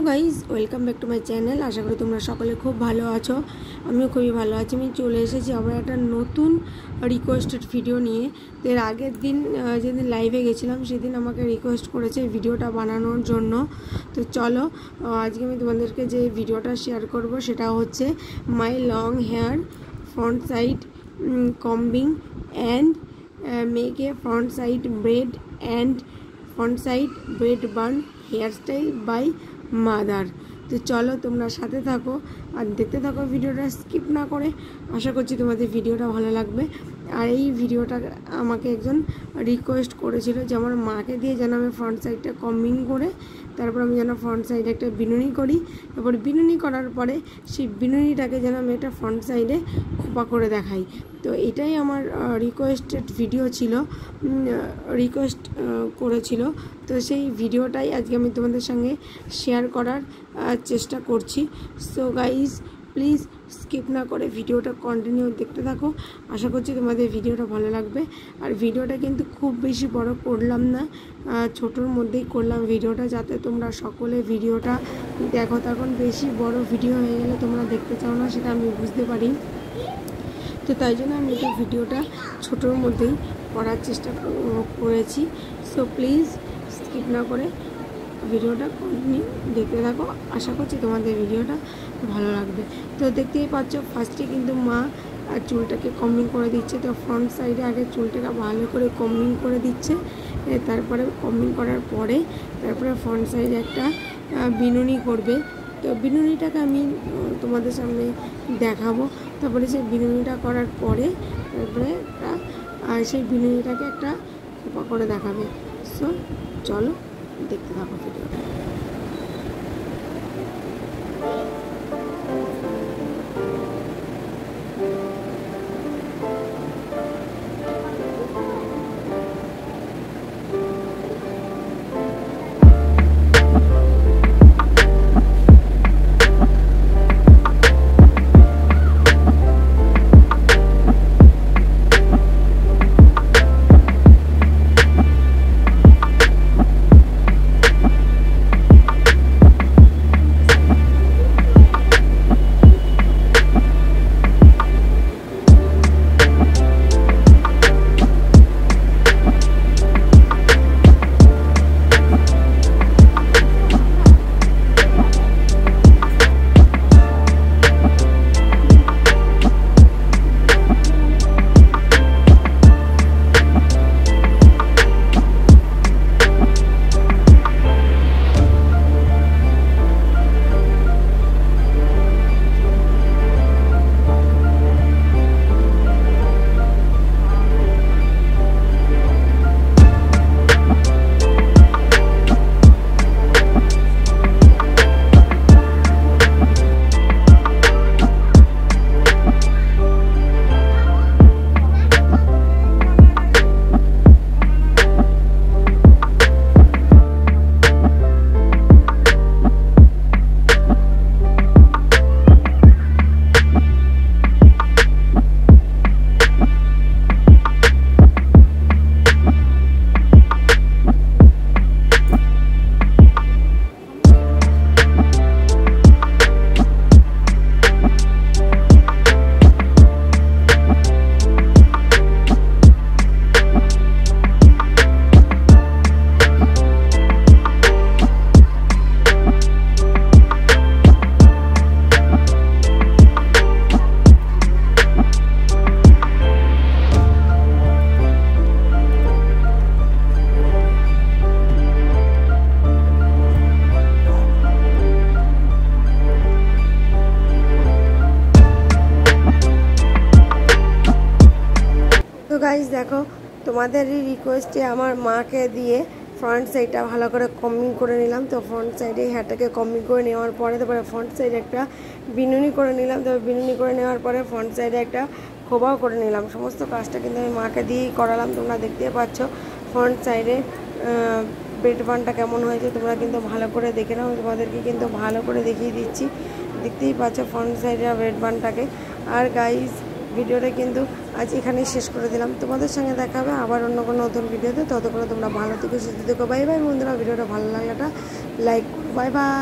Guys welcome back to my channel. আশা করি তোমরা সকলে খুব ভালো আছো, আমিও খুবই ভালো আছি। আমি চলে এসেছি আবার একটা নতুন রিকোয়েস্টেড ভিডিও নিয়ে। তো এর আগের দিন যেদিন লাইভে গেছিলাম সেদিন আমাকে রিকোয়েস্ট করেছে ভিডিওটা বানানোর জন্য। তো চলো আজকে আমি তোমাদেরকে যে ভিডিওটা শেয়ার করব সেটা হচ্ছে my long hair front side combing and make a front side braid and front side braid bun hair style by mother. তো চলো তোমরা সাথে থাকো আর দেখতে থাকো ভিডিওটা স্কিপ না করে। আশা করছি তোমাদের ভিডিওটা ভালো লাগবে। আর এই ভিডিওটা আমাকে একজন রিকোয়েস্ট করেছিল যে আমার মাকে দিয়ে যেন আমি ফ্রন্ট সাইডটা কম্বিং করে তারপর আমি যেন ফ্রন্ট সাইডে একটা বিনুনি করি, তারপর বিনুনি করার পরে সেই বিনুনিটাকে যেন আমি একটা ফ্রন্ট সাইডে খোপা করে দেখাই। তো এটাই আমার রিকোয়েস্টেড ভিডিও ছিল, রিকোয়েস্ট করেছিল। তো সেই ভিডিওটাই আজকে আমি তোমাদের সঙ্গে শেয়ার করার চেষ্টা করছি। সো গাইজ প্লিজ স্কিপ না করে ভিডিওটা কন্টিনিউ দেখতে থাকো। আশা করছি তোমাদের ভিডিওটা ভালো লাগবে। আর ভিডিওটা কিন্তু খুব বেশি বড় করলাম না, ছোটোর মধ্যেই করলাম ভিডিওটা, যাতে তোমরা সকলে ভিডিওটা দেখো। তখন বেশি বড় ভিডিও হয়ে গেলে তোমরা দেখতে চাও না, সেটা আমি বুঝতে পারি। তো তাই জন্য আমি এই ভিডিওটা ছোটোর মধ্যেই করার চেষ্টা করেছি। সো প্লিজ স্কিপ না করে ভিডিওটা কন্টিনিউ দেখতে থাকো। আশা করছি তোমাদের ভিডিওটা ভালো লাগবে। তো দেখতেই পাচ্ছ ফার্স্টে কিন্তু মা চুলটাকে কম্বিং করে দিচ্ছে। তো ফ্রন্ট সাইডে আগে চুলটাকে ভালো করে কম্বিং করে দিচ্ছে, তারপরে কম্বিং করার পরে তারপরে ফ্রন্ট সাইডে একটা বিনুনি করবে। তো বিনুনিটাকে আমি তোমাদের সামনে দেখাবো। তারপরে সেই বিনুনিটা করার পরে তারপরে সেই বিনুনিটাকে একটা খোপা করে দেখাবে। সো চলো দেখতে থাকো ভিডিওটা। গাইজ দেখো তোমাদেরই রিকোয়েস্টে আমার মাকে দিয়ে ফ্রন্ট সাইডটা ভালো করে কম্বিং করে নিলাম। তো ফ্রন্ট সাইডে হেয়ারটাকে কম্বিং করে নেওয়ার পরে তারপরে ফ্রন্ট সাইডে একটা বিনুনি করে নিলাম। তবে বিনুনি করে নেওয়ার পরে ফ্রন্ট সাইডে একটা খোপাও করে নিলাম। সমস্ত কাজটা কিন্তু আমি মাকে দিয়েই করালাম। তোমরা দেখতেই পাচ্ছ ফ্রন্ট সাইডে ব্রেড বানটা কেমন হয়েছে তোমরা কিন্তু ভালো করে দেখে নাও। তোমাদেরকে কিন্তু ভালো করে দেখিয়ে দিচ্ছি, দেখতেই পাচ্ছ ফ্রন্ট সাইডে ব্রেড বানটাকে। আর গাইজ ভিডিওটা কিন্তু আজ এখানেই শেষ করে দিলাম। তোমাদের সঙ্গে দেখা হবে আবার অন্য কোনো নতুন ভিডিওতে। ততক্ষণে তোমরা ভালো থেকো, সুস্থ থেকো। বাই বাই বন্ধুরা। ভিডিওটা ভালো লাগলে একটা লাইক করো। Bye bye.